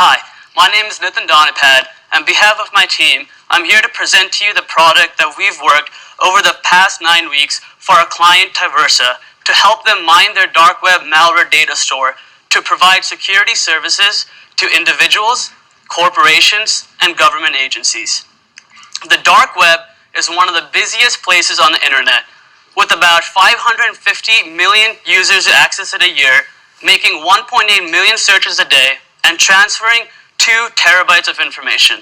Hi, my name is Nitin Donipad. On behalf of my team, I'm here to present to you the product that we've worked over the past 9 weeks for our client Tiversa to help them mine their dark web malware data store to provide security services to individuals, corporations, and government agencies. The dark web is one of the busiest places on the internet, with about 550 million users who access it a year, making 1.8 million searches a day, and transferring 2 terabytes of information.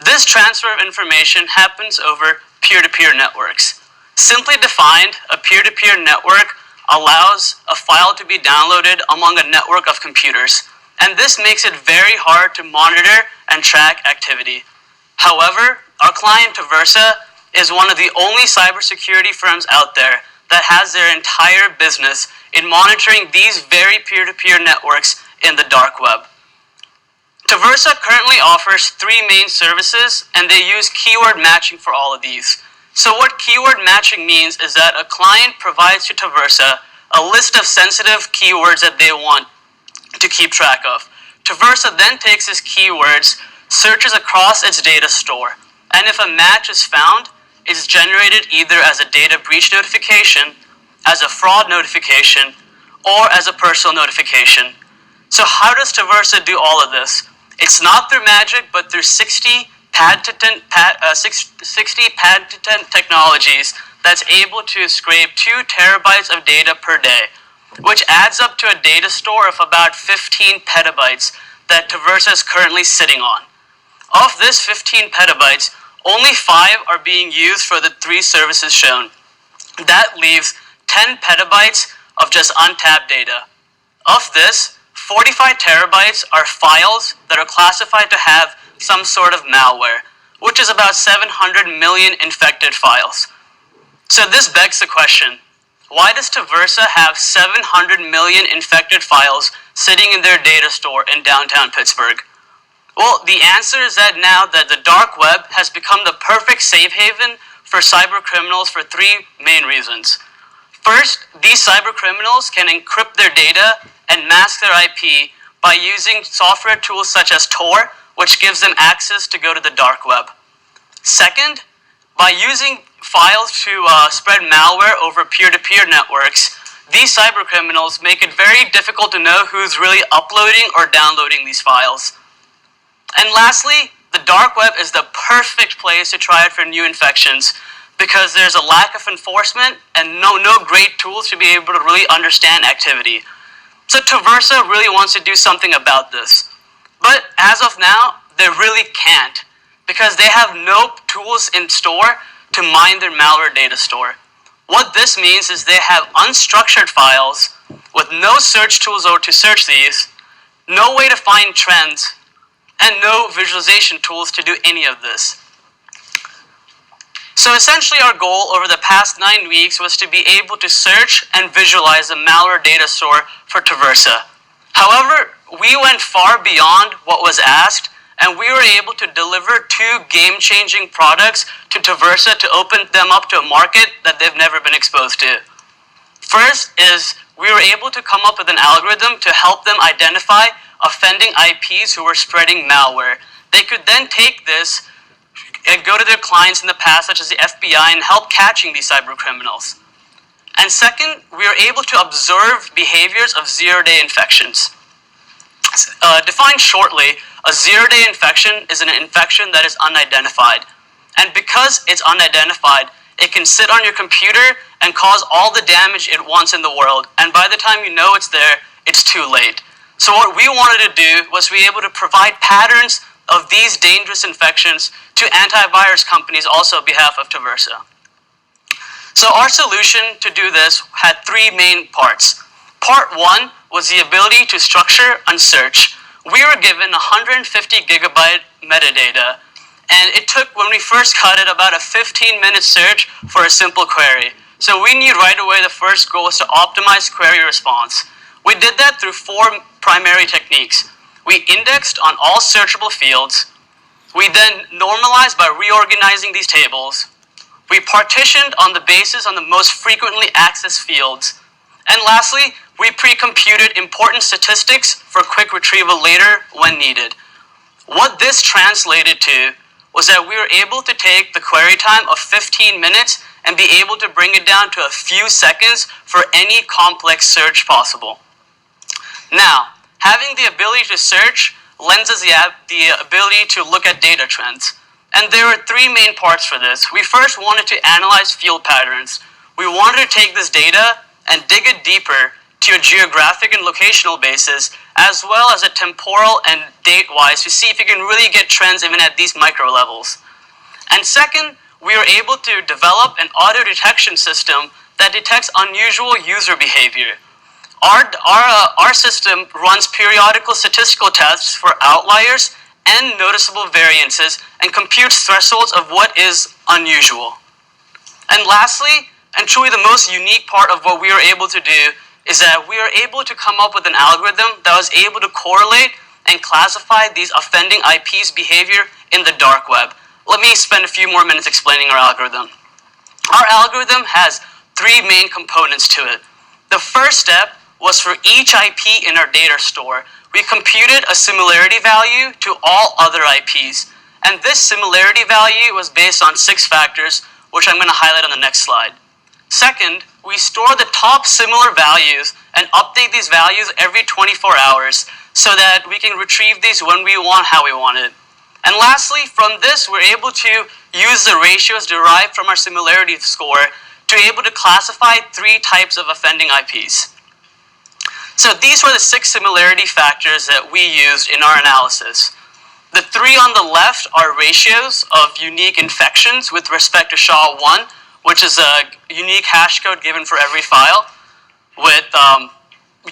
This transfer of information happens over peer-to-peer networks. Simply defined, a peer-to-peer network allows a file to be downloaded among a network of computers, and this makes it very hard to monitor and track activity. However, our client Tiversa is one of the only cybersecurity firms out there that has their entire business in monitoring these very peer-to-peer networks in the dark web. Tiversa currently offers 3 main services, and they use keyword matching for all of these. So what keyword matching means is that a client provides to Tiversa a list of sensitive keywords that they want to keep track of. Tiversa then takes these keywords, searches across its data store, and if a match is found, it's generated either as a data breach notification, as a fraud notification, or as a personal notification. So how does Tiversa do all of this? It's not through magic, but through 60 patented technologies that's able to scrape 2 terabytes of data per day, which adds up to a data store of about 15 petabytes that Tiversa is currently sitting on. Of this 15 petabytes, only 5 are being used for the 3 services shown. That leaves 10 petabytes of just untapped data. Of this, 45 terabytes are files that are classified to have some sort of malware, which is about 700 million infected files. So this begs the question, why does Tiversa have 700 million infected files sitting in their data store in downtown Pittsburgh? Well, the answer is that now that the dark web has become the perfect safe haven for cyber criminals for 3 main reasons. First, these cyber criminals can encrypt their data and mask their IP by using software tools such as Tor, which gives them access to go to the dark web. Second, by using files to spread malware over peer-to-peer networks, these cyber criminals make it very difficult to know who's really uploading or downloading these files. And lastly, the dark web is the perfect place to try it for new infections because there's a lack of enforcement and no great tools to be able to really understand activity. So Tiversa really wants to do something about this. But as of now, they really can't because they have no tools in store to mine their malware data store. What this means is they have unstructured files with no search tools or to search these, no way to find trends, and no visualization tools to do any of this. So essentially our goal over the past 9 weeks was to be able to search and visualize the malware data store for Tiversa. However, we went far beyond what was asked, and we were able to deliver 2 game-changing products to Tiversa to open them up to a market that they've never been exposed to. First is we were able to come up with an algorithm to help them identify offending IPs who were spreading malware. They could then take this and go to their clients in the past, such as the FBI, and help catching these cyber criminals. And second, we were able to observe behaviors of zero-day infections. Defined shortly, a zero-day infection is an infection that is unidentified. And because it's unidentified, it can sit on your computer and cause all the damage it wants in the world. And by the time you know it's there, it's too late. So what we wanted to do was be able to provide patterns of these dangerous infections to antivirus companies also on behalf of Tiversa. So our solution to do this had 3 main parts. Part 1 was the ability to structure and search. We were given 150 gigabyte metadata, and it took, when we first cut it, about a 15-minute search for a simple query. So we knew right away the first goal was to optimize query response. We did that through 4 primary techniques. We indexed on all searchable fields. We then normalized by reorganizing these tables. We partitioned on the basis on the most frequently accessed fields. And lastly, we pre-computed important statistics for quick retrieval later when needed. What this translated to was that we were able to take the query time of 15 minutes and be able to bring it down to a few seconds for any complex search possible. Now, having the ability to search lends us the ability to look at data trends. And there were three main parts for this. We first wanted to analyze field patterns. We wanted to take this data and dig it deeper to a geographic and locational basis, as well as a temporal and date-wise, to see if you can really get trends even at these micro levels. And second, we were able to develop an auto-detection system that detects unusual user behavior. Our system runs periodical statistical tests for outliers and noticeable variances and computes thresholds of what is unusual. And lastly, and truly the most unique part of what we were able to do, is that we were able to come up with an algorithm that was able to correlate and classify these offending IPs' behavior in the dark web. Let me spend a few more minutes explaining our algorithm. Our algorithm has three main components to it. The first step was for each IP in our data store, we computed a similarity value to all other IPs. And this similarity value was based on 6 factors, which I'm going to highlight on the next slide. Second, we store the top similar values and update these values every 24 hours so that we can retrieve these when we want, how we want it. And lastly, from this, we're able to use the ratios derived from our similarity score to be able to classify 3 types of offending IPs. So these were the 6 similarity factors that we used in our analysis. The 3 on the left are ratios of unique infections with respect to SHA-1, which is a unique hash code given for every file with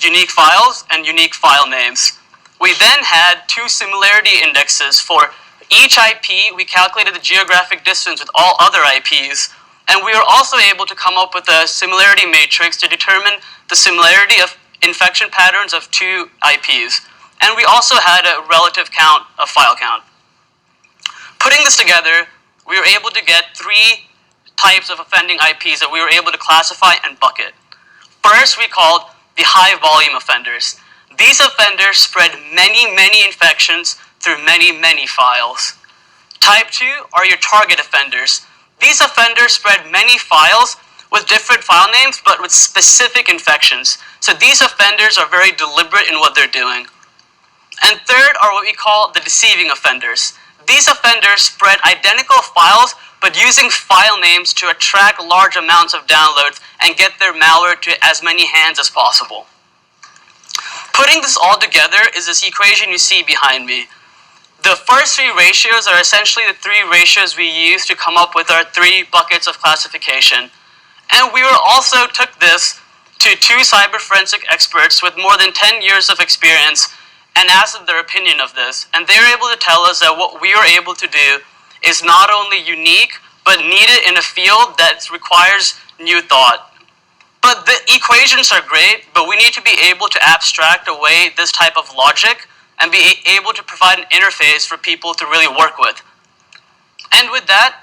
unique files and unique file names. We then had 2 similarity indexes for each IP. We calculated the geographic distance with all other IPs, and we were also able to come up with a similarity matrix to determine the similarity of infection patterns of 2 IPs. And we also had a relative count of file count. Putting this together, we were able to get 3 types of offending IPs that we were able to classify and bucket. First, we called the high volume offenders. These offenders spread many infections through many files. Type 2 are your target offenders. These offenders spread many files with different file names, but with specific infections. So these offenders are very deliberate in what they're doing. And third are what we call the deceiving offenders. These offenders spread identical files, but using file names to attract large amounts of downloads and get their malware to as many hands as possible. Putting this all together is this equation you see behind me. The first 3 ratios are essentially the 3 ratios we use to come up with our 3 buckets of classification. And we also took this to 2 cyber forensic experts with more than 10 years of experience and asked them their opinion of this. And they were able to tell us that what we were able to do is not only unique, but needed in a field that requires new thought. But the equations are great, but we need to be able to abstract away this type of logic and be able to provide an interface for people to really work with. And with that,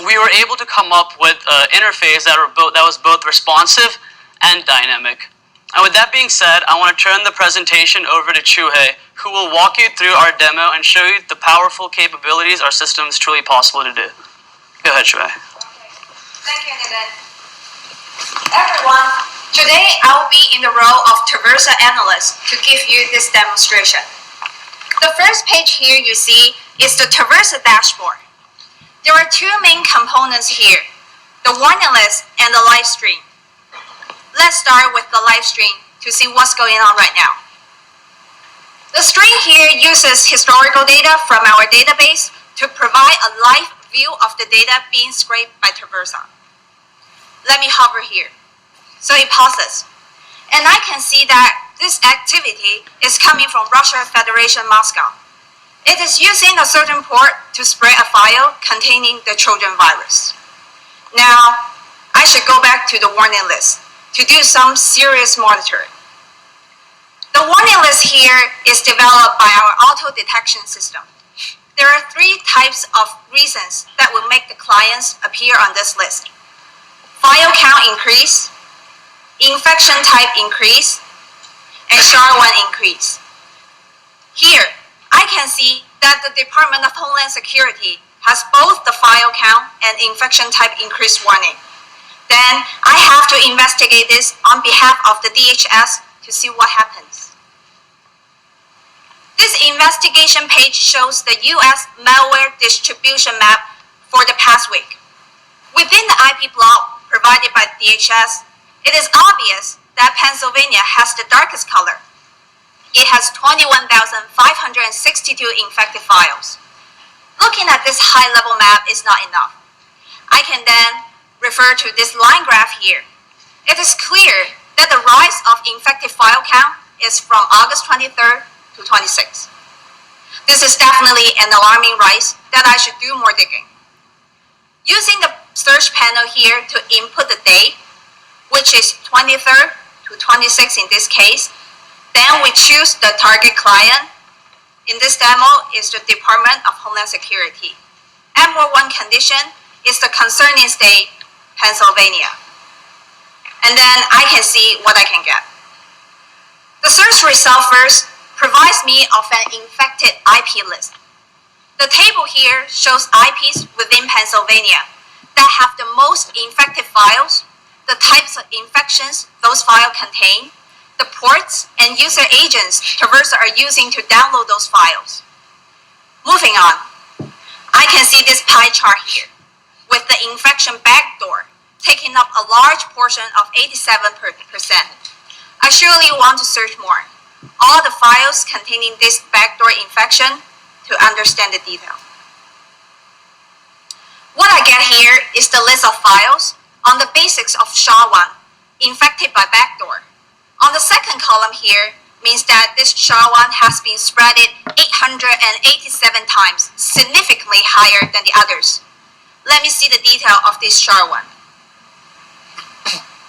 we were able to come up with an interface that was both responsive and dynamic. And with that being said, I want to turn the presentation over to Chuhei, who will walk you through our demo and show you the powerful capabilities our system is truly possible to do. Go ahead, Chuhei. Thank you, Nitin. Everyone, today I will be in the role of Tiversa analyst to give you this demonstration. The first page here you see is the Tiversa dashboard. There are 2 main components here, the warning list and the live stream. Let's start with the live stream to see what's going on right now. The stream here uses historical data from our database to provide a live view of the data being scraped by Tiversa. Let me hover here. So it pauses. And I can see that this activity is coming from Russia Federation Moscow. It is using a certain port to spread a file containing the Trojan virus. Now, I should go back to the warning list to do some serious monitoring. The warning list here is developed by our auto detection system. There are 3 types of reasons that will make the clients appear on this list. File count increase, infection type increase, and SHA-1 increase. Here, I can see that the Department of Homeland Security has both the file count and infection type increase warning. Then I have to investigate this on behalf of the DHS to see what happens. This investigation page shows the US malware distribution map for the past week. Within the IP block provided by DHS, it is obvious that Pennsylvania has the darkest color. It has 21,562 infected files. Looking at this high-level map is not enough. I can then refer to this line graph here. It is clear that the rise of infected file count is from August 23rd to 26th. This is definitely an alarming rise that I should do more digging. Using the search panel here to input the date, which is 23rd to 26th in this case, then we choose the target client. In this demo is the Department of Homeland Security. M1 condition is the concerning state, Pennsylvania. And then I can see what I can get. The search result first provides me of an infected IP list. The table here shows IPs within Pennsylvania that have the most infected files, the types of infections those files contain, the ports and user agents Tiversa are using to download those files. Moving on, I can see this pie chart here, with the infection backdoor taking up a large portion of 87%. I surely want to search more, all the files containing this backdoor infection to understand the detail. What I get here is the list of files on the basics of SHA-1 infected by backdoor. On the second column here means that this SHA-1 has been spreaded 887 times, significantly higher than the others. Let me see the detail of this SHA-1.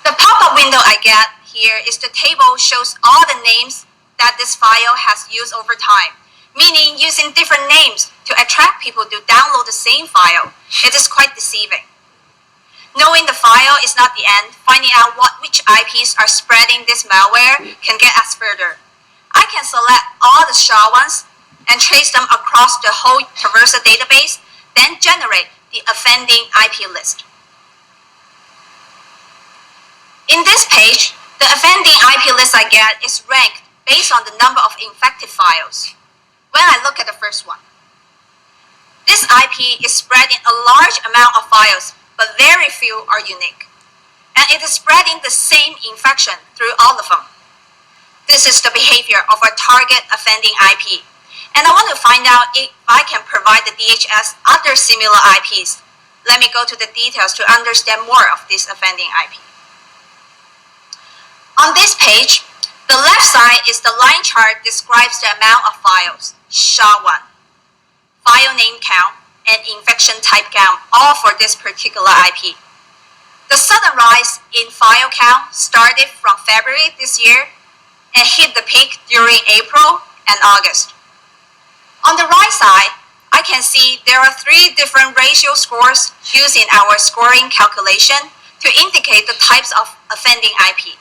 The pop-up window I get here is the table shows all the names that this file has used over time, meaning using different names to attract people to download the same file. It is quite deceiving. Knowing the file is not the end, finding out which IPs are spreading this malware can get us further. I can select all the SHA-1s and trace them across the whole Tiversa database, then generate the offending IP list. In this page, the offending IP list I get is ranked based on the number of infected files. When I look at the first one, this IP is spreading a large amount of files, but very few are unique. And it is spreading the same infection through all of them. This is the behavior of a target offending IP. And I want to find out if I can provide the DHS other similar IPs. Let me go to the details to understand more of this offending IP. On this page, the left side is the line chart describes the amount of files, SHA-1, file name count, and infection type count, all for this particular IP. The sudden rise in file count started from February this year and hit the peak during April and August. On the right side, I can see there are 3 different ratio scores used in our scoring calculation to indicate the types of offending IP.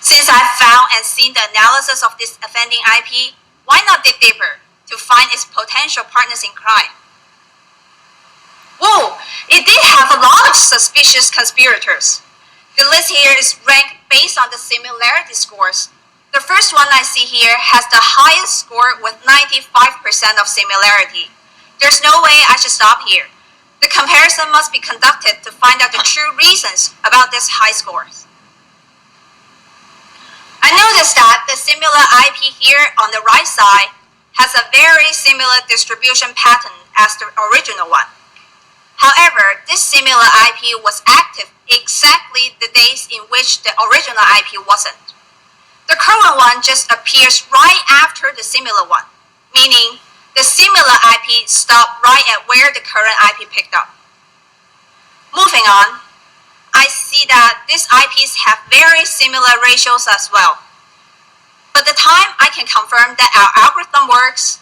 Since I've found and seen the analysis of this offending IP, why not dig deeper to find its potential partners in crime? Whoa, it did have a lot of suspicious conspirators. The list here is ranked based on the similarity scores. The first one I see here has the highest score with 95% of similarity. There's no way I should stop here. The comparison must be conducted to find out the true reasons about these high scores. I noticed that the similar IP here on the right side has a very similar distribution pattern as the original one. However, this similar IP was active exactly the days in which the original IP wasn't. The current one just appears right after the similar one, meaning the similar IP stopped right at where the current IP picked up. Moving on, I see that these IPs have very similar ratios as well. But the time I can confirm that our algorithm works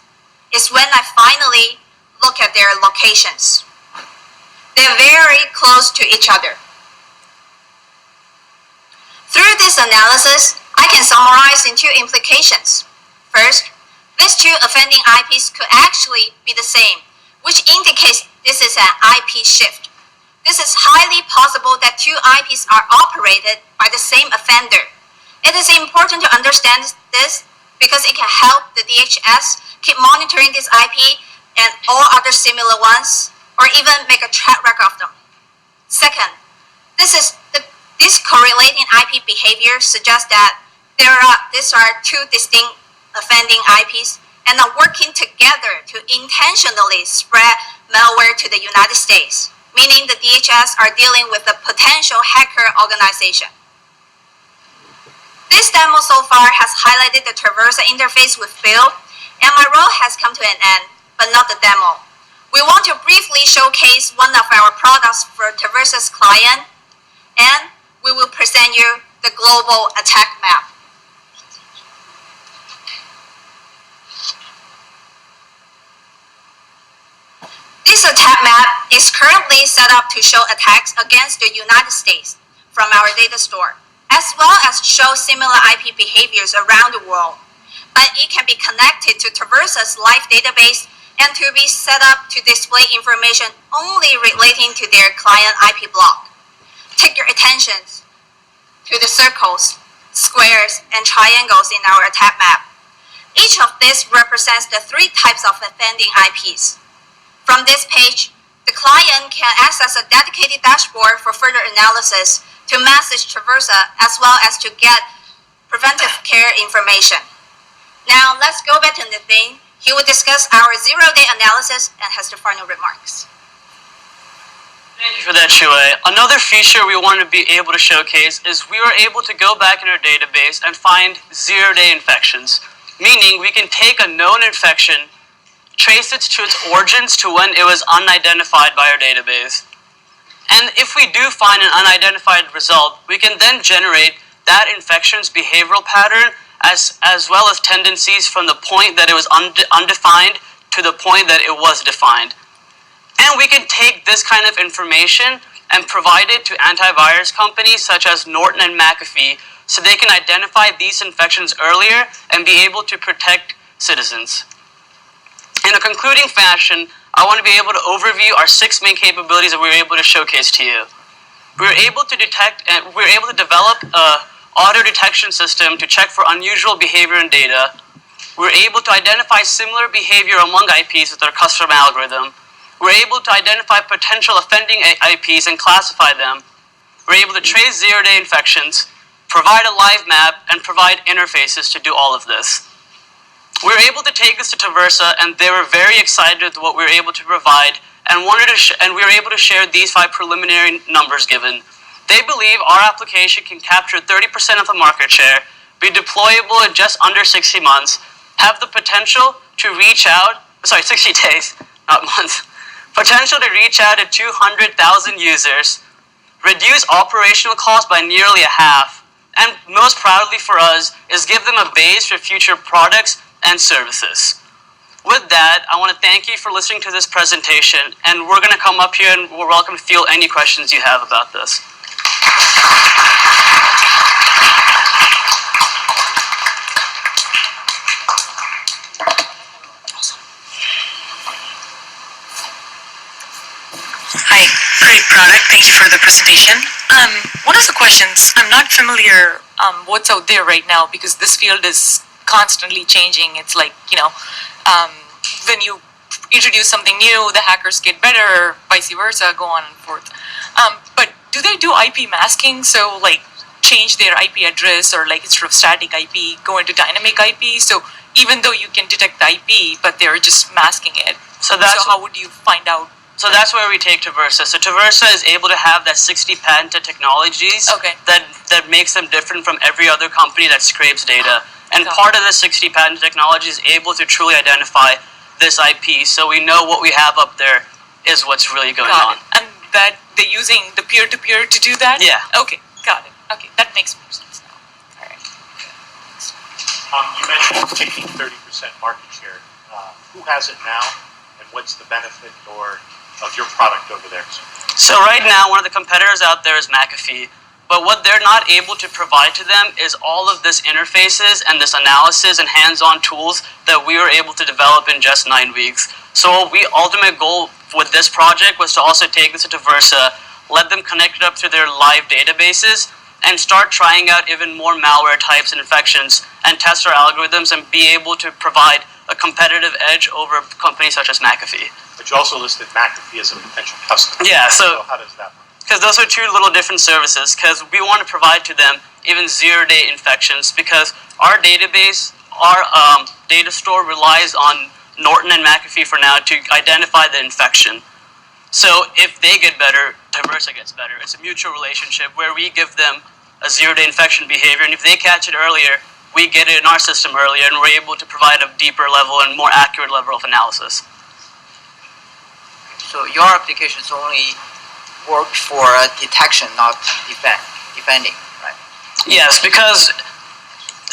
is when I finally look at their locations. They're very close to each other. Through this analysis, I can summarize in two implications. First, these two offending IPs could actually be the same, which indicates this is an IP shift. This is highly possible that two IPs are operated by the same offender. It is important to understand this because it can help the DHS keep monitoring this IP and all other similar ones, or even make a track record of them. Second, this correlating IP behavior suggests that these are two distinct offending IPs and are working together to intentionally spread malware to the United States, meaning the DHS are dealing with a potential hacker organization. This demo so far has highlighted the Tiversa interface with Bill, and my role has come to an end, but not the demo. We want to briefly showcase one of our products for Tiversa's client, and we will present you the global attack map. This attack map is currently set up to show attacks against the United States from our data store, as well as show similar IP behaviors around the world. But it can be connected to Tiversa's live database and to be set up to display information only relating to their client IP block. Take your attention to the circles, squares, and triangles in our attack map. Each of these represents the three types of offending IPs. From this page, the client can access a dedicated dashboard for further analysis to message Tiversa as well as to get preventive care information. Now let's go back to Nathan. He will discuss our zero-day analysis and has the final remarks. Thank you for that, Shui. Another feature we want to be able to showcase is we were able to go back in our database and find zero-day infections, meaning we can take a known infection, trace it to its origins to when it was unidentified by our database. And if we do find an unidentified result, we can then generate that infection's behavioral pattern as well as tendencies from the point that it was undefined to the point that it was defined. And we can take this kind of information and provide it to antivirus companies such as Norton and McAfee so they can identify these infections earlier and be able to protect citizens. In a concluding fashion, I want to be able to overview our 6 main capabilities that we were able to showcase to you. We were able to develop an auto detection system to check for unusual behavior in data. We were able to identify similar behavior among IPs with our custom algorithm. We were able to identify potential offending IPs and classify them. We were able to trace zero-day infections, provide a live map, and provide interfaces to do all of this. We were able to take this to Tiversa, and they were very excited with what we were able to provide, and we were able to share these 5 preliminary numbers given. They believe our application can capture 30% of the market share, be deployable in just under 60 months, have the potential to reach out, 60 days, not months, potential to reach out to 200,000 users, reduce operational costs by nearly a half, and most proudly for us is give them a base for future products and services. With that, I want to thank you for listening to this presentation, and we're going to come up here and we're welcome to field any questions you have about this. Hi, great product. Thank you for the presentation. One of the questions, I'm not familiar what's out there right now because this field is constantly changing. It's like, when you introduce something new, the hackers get better, vice versa, go on and forth. But do they do IP masking? So like change their IP address or like instead of static IP, go into dynamic IP? So even though you can detect the IP, but they're just masking it. So how would you find out? So that's where we take Tiversa. So Tiversa is able to have that 60 patented technologies that makes them different from every other company that scrapes data. And part of the 60 patent technology is able to truly identify this IP, so we know what we have up there is what's really going on. And that they're using the peer-to-peer to do that? Yeah. Okay, got it. Okay, that makes more sense now. All right. You mentioned taking 30% market share. Who has it now, and what's the benefit of your product over there? So right now, one of the competitors out there is McAfee. But what they're not able to provide to them is all of this interfaces and this analysis and hands-on tools that we were able to develop in just 9 weeks. So ultimate goal with this project was to also take this to Tiversa, let them connect it up to their live databases, and start trying out even more malware types and infections, and test our algorithms and be able to provide a competitive edge over companies such as McAfee. But you also listed McAfee as a potential customer. Yeah, so how does that work? because those are two little different services, because we want to provide to them even zero-day infections, because our database, our data store relies on Norton and McAfee for now to identify the infection. So if they get better, Tiversa gets better. It's a mutual relationship where we give them a zero-day infection behavior, and if they catch it earlier, we get it in our system earlier, and we're able to provide a deeper level and more accurate level of analysis. So your applications only work for detection, not defending, right? Yes, because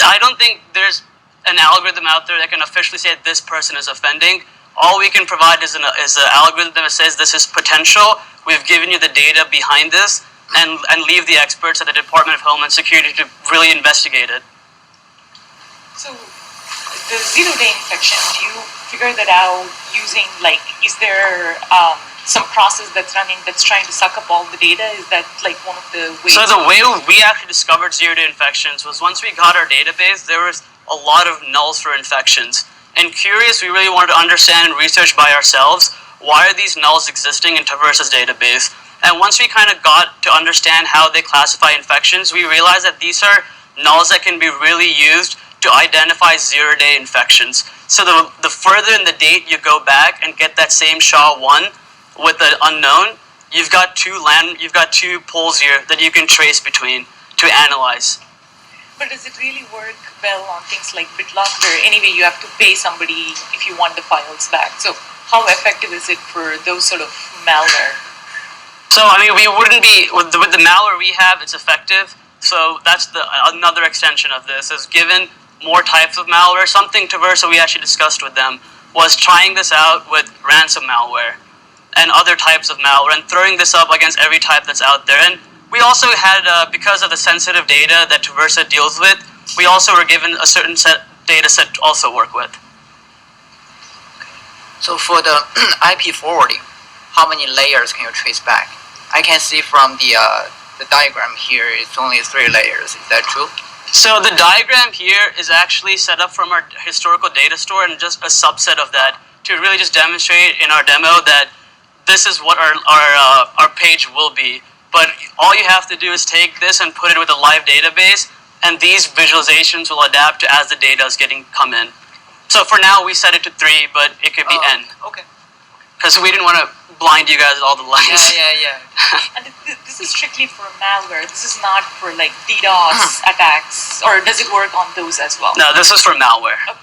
I don't think there's an algorithm out there that can officially say this person is offending. All we can provide is an algorithm that says this is potential. We've given you the data behind this, and leave the experts at the Department of Homeland Security to really investigate it. So the zero-day infection, do you figure that out using, like, is there some process that's running that's trying to suck up all the data? Is that like one of the ways? So the way we actually discovered zero-day infections was once we got our database, there was a lot of nulls for infections. And curious, we really wanted to understand and research by ourselves, why are these nulls existing in Tiversa's database? And once we kind of got to understand how they classify infections, we realized that these are nulls that can be really used to identify zero-day infections. So the further in the date you go back and get that same SHA-1 with the unknown, you've got two poles here that you can trace between to analyze. But does it really work well on things like BitLock, where anyway you have to pay somebody if you want the files back? So how effective is it for those sort of malware? So I mean, we wouldn't be with the malware we have. It's effective. So that's another extension of this. Is given more types of malware. Something Tiversa we actually discussed with them was trying this out with ransom malware and other types of malware, and throwing this up against every type that's out there. And we also had, because of the sensitive data that Tiversa deals with, we also were given a certain data set to also work with. So for the IP forwarding, how many layers can you trace back? I can see from the diagram here, it's only 3 layers. Is that true? So the diagram here is actually set up from our historical data store, and just a subset of that to really just demonstrate in our demo that this is what our page will be. But all you have to do is take this and put it with a live database, and these visualizations will adapt to as the data is come in. So for now, we set it to 3, but it could be N. Okay. Because we didn't want to blind you guys with all the lines. Yeah. And this is strictly for malware. This is not for like DDoS attacks, or does it work on those as well? No, this is for malware. Okay.